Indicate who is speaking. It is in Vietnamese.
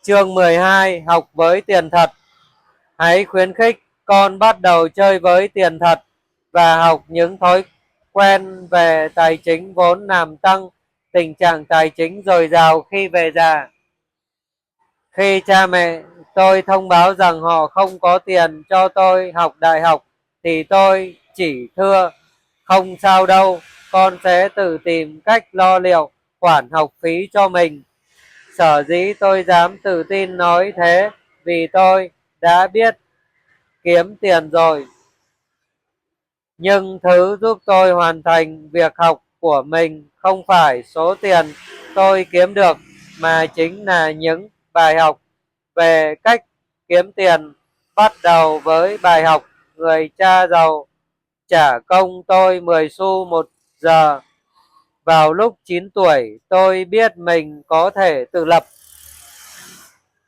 Speaker 1: Chương 12: Học với tiền thật. Hãy khuyến khích con bắt đầu chơi với tiền thật và học những thói quen về tài chính vốn làm tăng tình trạng tài chính dồi dào khi về già. Khi cha mẹ tôi thông báo rằng họ không có tiền cho tôi học đại học thì tôi chỉ thưa: không sao đâu, con sẽ tự tìm cách lo liệu khoản học phí cho mình. Sở dĩ tôi dám tự tin nói thế vì tôi đã biết kiếm tiền rồi. Nhưng thứ giúp tôi hoàn thành việc học của mình không phải số tiền tôi kiếm được, mà chính là những bài học về cách kiếm tiền, bắt đầu với bài học người cha giàu trả công tôi 10 xu một giờ. Vào lúc 9 tuổi, tôi biết mình có thể tự lập